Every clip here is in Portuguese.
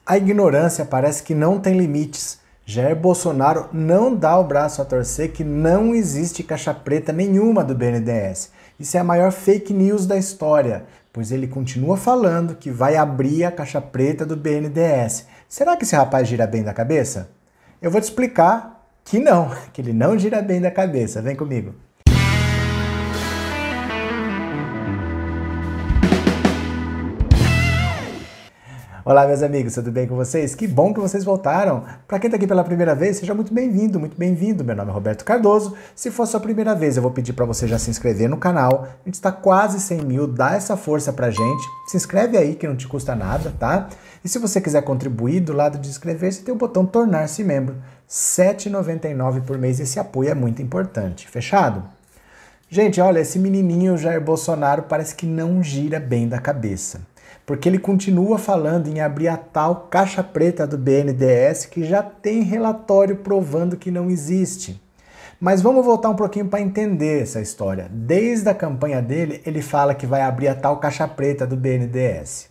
A ignorância parece que não tem limites. Jair Bolsonaro não dá o braço a torcer que não existe caixa preta nenhuma do BNDES. Isso é a maior fake news da história, pois ele continua falando que vai abrir a caixa preta do BNDES. Será que esse rapaz gira bem da cabeça? Eu vou te explicar que não, que ele não gira bem da cabeça. Vem comigo. Olá, meus amigos, tudo bem com vocês? Que bom que vocês voltaram! Para quem está aqui pela primeira vez, seja muito bem-vindo, muito bem-vindo. Meu nome é Roberto Cardoso. Se for sua primeira vez, eu vou pedir para você já se inscrever no canal. A gente está quase 100 mil, dá essa força pra gente. Se inscreve aí que não te custa nada, tá? E se você quiser contribuir, do lado de inscrever-se tem o botão tornar-se membro. R$ 7,99 por mês, esse apoio é muito importante. Fechado? Gente, olha, esse menininho Jair Bolsonaro parece que não gira bem da cabeça. Porque ele continua falando em abrir a tal caixa preta do BNDES que já tem relatório provando que não existe. Mas vamos voltar um pouquinho para entender essa história. Desde a campanha dele, ele fala que vai abrir a tal caixa preta do BNDES.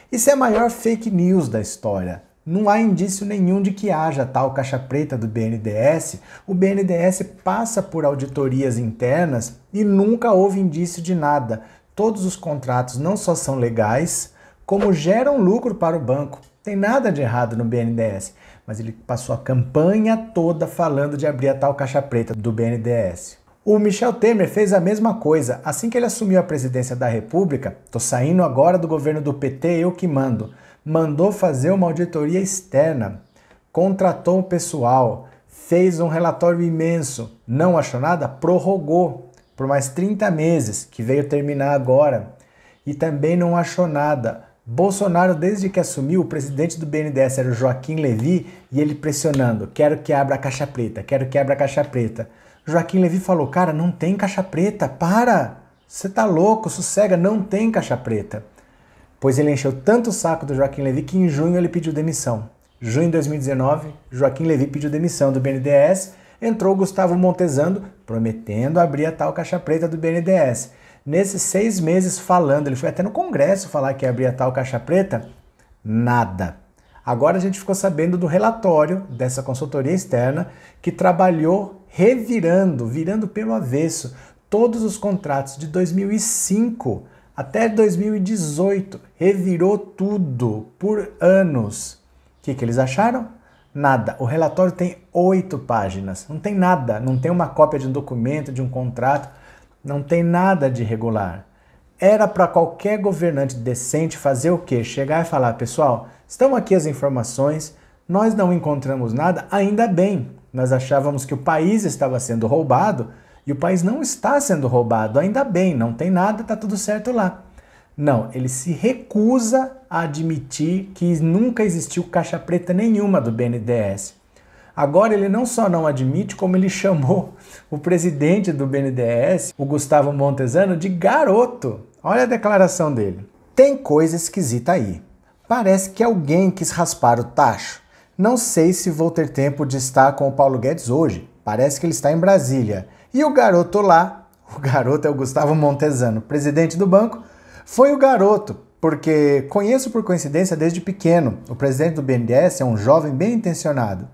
Isso é a maior fake news da história. Não há indício nenhum de que haja tal caixa preta do BNDES. O BNDES passa por auditorias internas e nunca houve indício de nada. Todos os contratos não só são legais, como geram lucro para o banco. Tem nada de errado no BNDES, mas ele passou a campanha toda falando de abrir a tal caixa preta do BNDES. O Michel Temer fez a mesma coisa. Assim que ele assumiu a presidência da República, tô saindo agora do governo do PT, eu que mando, mandou fazer uma auditoria externa, contratou o pessoal, fez um relatório imenso, não achou nada, prorrogou por mais 30 meses, que veio terminar agora, e também não achou nada. Bolsonaro, desde que assumiu, o presidente do BNDES era o Joaquim Levy, e ele pressionando, quero que abra a caixa preta, quero que abra a caixa preta. Joaquim Levy falou, cara, não tem caixa preta, para, você tá louco, sossega, não tem caixa preta. Pois ele encheu tanto o saco do Joaquim Levy que em junho ele pediu demissão. Junho de 2019, Joaquim Levy pediu demissão do BNDES, entrou Gustavo Montezano prometendo abrir a tal caixa preta do BNDES. Nesses 6 meses falando, ele foi até no Congresso falar que ia abrir a tal caixa preta, nada. Agora a gente ficou sabendo do relatório dessa consultoria externa que trabalhou virando pelo avesso todos os contratos de 2005 até 2018, revirou tudo por anos. O que eles acharam? Nada. O relatório tem 8 páginas. Não tem nada. Não tem uma cópia de um documento, de um contrato. Não tem nada de regular. Era para qualquer governante decente fazer o quê? Chegar e falar, pessoal, estão aqui as informações, nós não encontramos nada, ainda bem. Nós achávamos que o país estava sendo roubado e o país não está sendo roubado, ainda bem, não tem nada, está tudo certo lá. Não, ele se recusa a admitir que nunca existiu caixa preta nenhuma do BNDES. Agora ele não só não admite, como ele chamou o presidente do BNDES, o Gustavo Montezano, de garoto. Olha a declaração dele. Tem coisa esquisita aí. Parece que alguém quis raspar o tacho. Não sei se vou ter tempo de estar com o Paulo Guedes hoje. Parece que ele está em Brasília. E o garoto lá, o garoto é o Gustavo Montezano, presidente do banco, foi o garoto, porque conheço por coincidência desde pequeno. O presidente do BNDES é um jovem bem intencionado.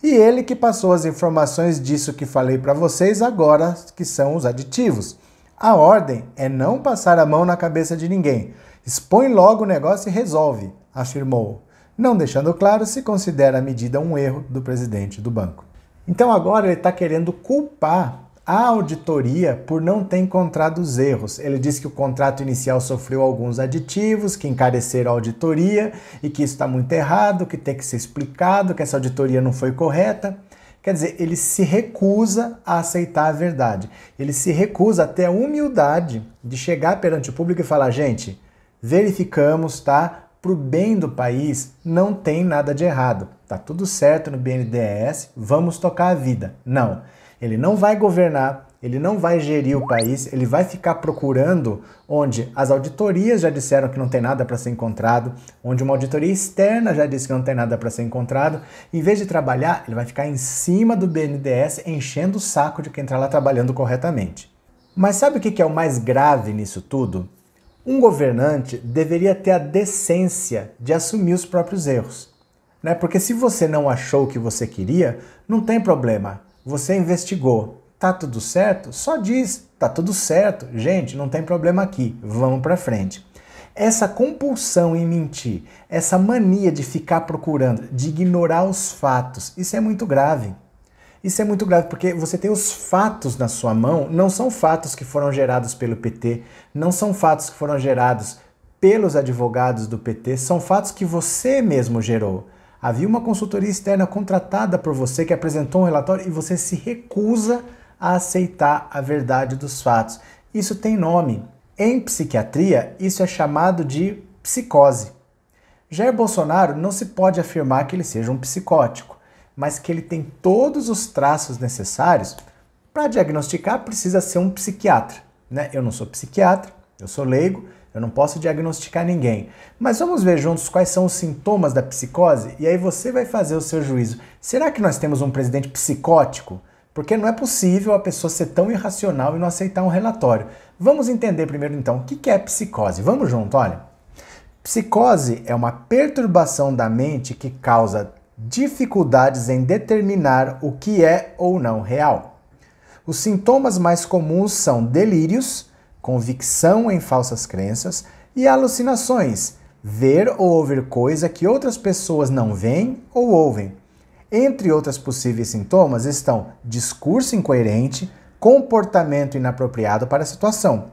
E ele que passou as informações disso que falei para vocês agora, que são os aditivos. A ordem é não passar a mão na cabeça de ninguém. Expõe logo o negócio e resolve, afirmou. Não deixando claro se considera a medida um erro do presidente do banco. Então agora ele está querendo culpar a auditoria por não ter encontrado os erros. Ele disse que o contrato inicial sofreu alguns aditivos que encareceram a auditoria e que isso está muito errado, que tem que ser explicado, que essa auditoria não foi correta. Quer dizer, ele se recusa a aceitar a verdade. Ele se recusa a ter a humildade de chegar perante o público e falar, gente, verificamos, tá? Para o bem do país, não tem nada de errado. Tá tudo certo no BNDES, vamos tocar a vida. Não. Ele não vai governar, ele não vai gerir o país, ele vai ficar procurando onde as auditorias já disseram que não tem nada para ser encontrado, onde uma auditoria externa já disse que não tem nada para ser encontrado. Em vez de trabalhar, ele vai ficar em cima do BNDES, enchendo o saco de quem está lá trabalhando corretamente. Mas sabe o que é o mais grave nisso tudo? Um governante deveria ter a decência de assumir os próprios erros, né? Porque se você não achou o que você queria, não tem problema. Você investigou, tá tudo certo? Só diz, tá tudo certo. Gente, não tem problema aqui, vamos para frente. Essa compulsão em mentir, essa mania de ficar procurando, de ignorar os fatos, isso é muito grave. Isso é muito grave porque você tem os fatos na sua mão, não são fatos que foram gerados pelo PT, não são fatos que foram gerados pelos advogados do PT, são fatos que você mesmo gerou. Havia uma consultoria externa contratada por você que apresentou um relatório e você se recusa a aceitar a verdade dos fatos. Isso tem nome. Em psiquiatria, isso é chamado de psicose. Jair Bolsonaro não se pode afirmar que ele seja um psicótico, mas que ele tem todos os traços necessários. Para diagnosticar, precisa ser um psiquiatra, né? Eu não sou psiquiatra, eu sou leigo, eu não posso diagnosticar ninguém. Mas vamos ver juntos quais são os sintomas da psicose e aí você vai fazer o seu juízo. Será que nós temos um presidente psicótico? Porque não é possível a pessoa ser tão irracional e não aceitar um relatório. Vamos entender primeiro então o que é psicose. Vamos junto, olha. Psicose é uma perturbação da mente que causa dificuldades em determinar o que é ou não real. Os sintomas mais comuns são delírios, convicção em falsas crenças e alucinações, ver ou ouvir coisa que outras pessoas não veem ou ouvem. Entre outros possíveis sintomas estão discurso incoerente, comportamento inapropriado para a situação.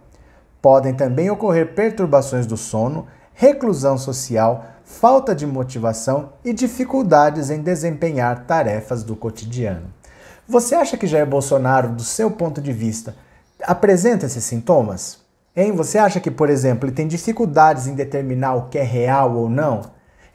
Podem também ocorrer perturbações do sono, reclusão social, falta de motivação e dificuldades em desempenhar tarefas do cotidiano. Você acha que Jair Bolsonaro, do seu ponto de vista, apresenta esses sintomas? Hein? Você acha que, por exemplo, ele tem dificuldades em determinar o que é real ou não?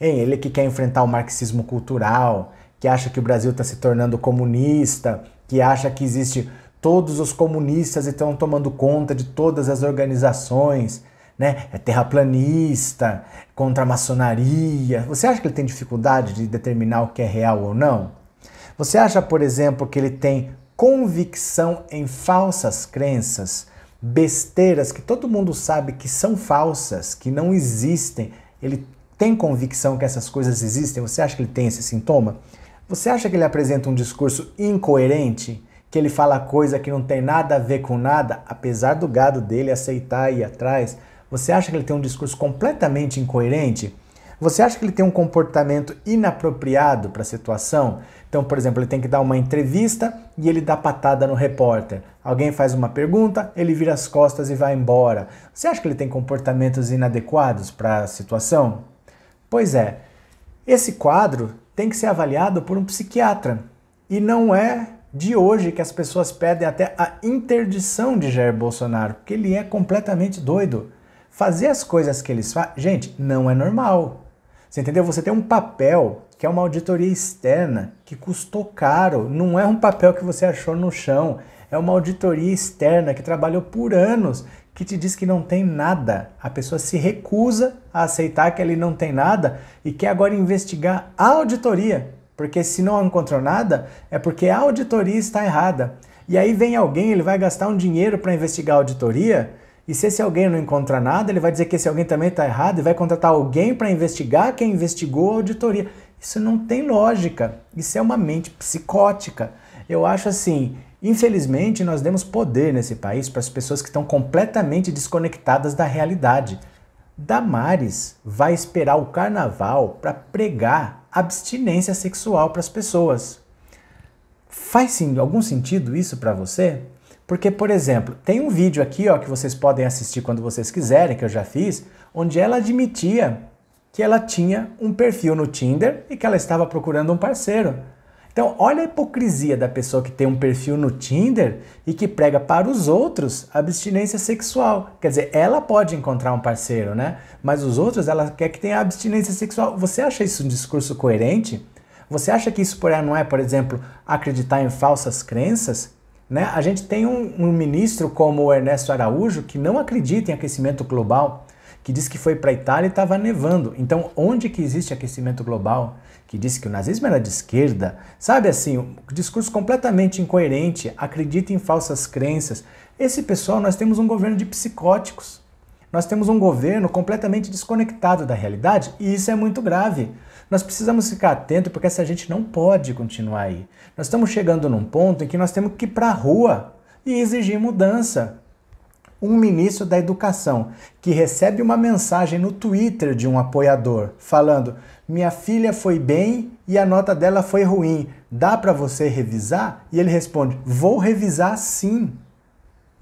Hein? Ele que quer enfrentar o marxismo cultural, que acha que o Brasil está se tornando comunista, que acha que existe todos os comunistas estão tomando conta de todas as organizações, né? É terraplanista, contra a maçonaria. Você acha que ele tem dificuldade de determinar o que é real ou não? Você acha, por exemplo, que ele tem convicção em falsas crenças, besteiras que todo mundo sabe que são falsas, que não existem? Ele tem convicção que essas coisas existem? Você acha que ele tem esse sintoma? Você acha que ele apresenta um discurso incoerente? Que ele fala coisa que não tem nada a ver com nada, apesar do gado dele aceitar e ir atrás? Você acha que ele tem um discurso completamente incoerente? Você acha que ele tem um comportamento inapropriado para a situação? Então, por exemplo, ele tem que dar uma entrevista e ele dá patada no repórter. Alguém faz uma pergunta, ele vira as costas e vai embora. Você acha que ele tem comportamentos inadequados para a situação? Pois é, esse quadro tem que ser avaliado por um psiquiatra. E não é de hoje que as pessoas pedem até a interdição de Jair Bolsonaro, porque ele é completamente doido. Fazer as coisas que eles fazem, gente, não é normal. Você entendeu? Você tem um papel que é uma auditoria externa que custou caro. Não é um papel que você achou no chão. É uma auditoria externa que trabalhou por anos, que te diz que não tem nada. A pessoa se recusa a aceitar que ele não tem nada e quer agora investigar a auditoria. Porque se não encontrou nada, é porque a auditoria está errada. E aí vem alguém, ele vai gastar um dinheiro para investigar a auditoria, e se esse alguém não encontra nada, ele vai dizer que esse alguém também está errado e vai contratar alguém para investigar quem investigou a auditoria. Isso não tem lógica. Isso é uma mente psicótica. Eu acho assim, infelizmente nós demos poder nesse país para as pessoas que estão completamente desconectadas da realidade. Damares vai esperar o carnaval para pregar abstinência sexual para as pessoas. Faz sim algum sentido isso para você? Porque, por exemplo, tem um vídeo aqui ó, que vocês podem assistir quando vocês quiserem, que eu já fiz, onde ela admitia que ela tinha um perfil no Tinder e que ela estava procurando um parceiro. Então, olha a hipocrisia da pessoa que tem um perfil no Tinder e que prega para os outros abstinência sexual. Quer dizer, ela pode encontrar um parceiro, né? Mas os outros, ela quer que tenha abstinência sexual. Você acha isso um discurso coerente? Você acha que isso não é, por exemplo, acreditar em falsas crenças? Né? A gente tem um ministro como o Ernesto Araújo que não acredita em aquecimento global, que diz que foi para a Itália e estava nevando. Então, onde que existe aquecimento global? Que disse que o nazismo era de esquerda. Sabe assim, um discurso completamente incoerente, acredita em falsas crenças. Esse pessoal, nós temos um governo de psicóticos. Nós temos um governo completamente desconectado da realidade e isso é muito grave. Nós precisamos ficar atentos porque essa gente não pode continuar aí. Nós estamos chegando num ponto em que nós temos que ir para a rua e exigir mudança. Um ministro da Educação que recebe uma mensagem no Twitter de um apoiador falando: minha filha foi bem e a nota dela foi ruim, dá para você revisar? E ele responde: vou revisar sim.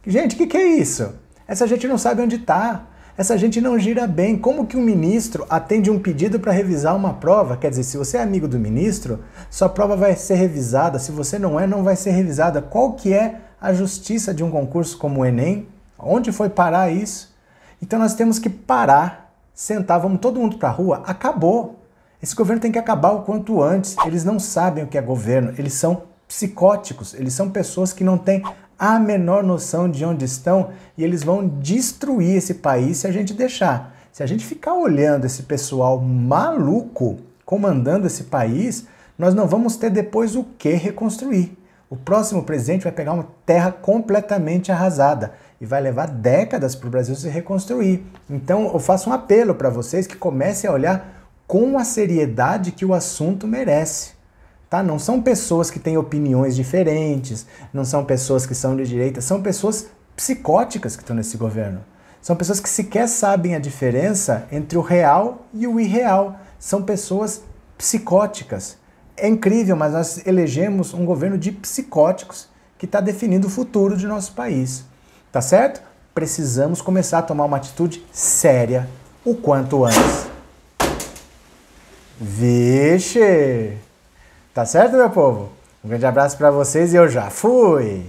Gente, o que é isso? Essa gente não sabe onde está. Essa gente não gira bem. Como que um ministro atende um pedido para revisar uma prova? Quer dizer, se você é amigo do ministro, sua prova vai ser revisada. Se você não é, não vai ser revisada. Qual que é a justiça de um concurso como o Enem? Onde foi parar isso? Então nós temos que parar, sentar, vamos todo mundo para a rua. Acabou. Esse governo tem que acabar o quanto antes. Eles não sabem o que é governo. Eles são psicóticos. Eles são pessoas que não têm a menor noção de onde estão e eles vão destruir esse país se a gente deixar. Se a gente ficar olhando esse pessoal maluco comandando esse país, nós não vamos ter depois o que reconstruir. O próximo presidente vai pegar uma terra completamente arrasada e vai levar décadas para o Brasil se reconstruir. Então eu faço um apelo para vocês que comecem a olhar com a seriedade que o assunto merece. Tá? Não são pessoas que têm opiniões diferentes, não são pessoas que são de direita, são pessoas psicóticas que estão nesse governo. São pessoas que sequer sabem a diferença entre o real e o irreal. São pessoas psicóticas. É incrível, mas nós elegemos um governo de psicóticos que está definindo o futuro de nosso país. Tá certo? Precisamos começar a tomar uma atitude séria o quanto antes. Vixe! Tá certo, meu povo? Um grande abraço para vocês e eu já fui!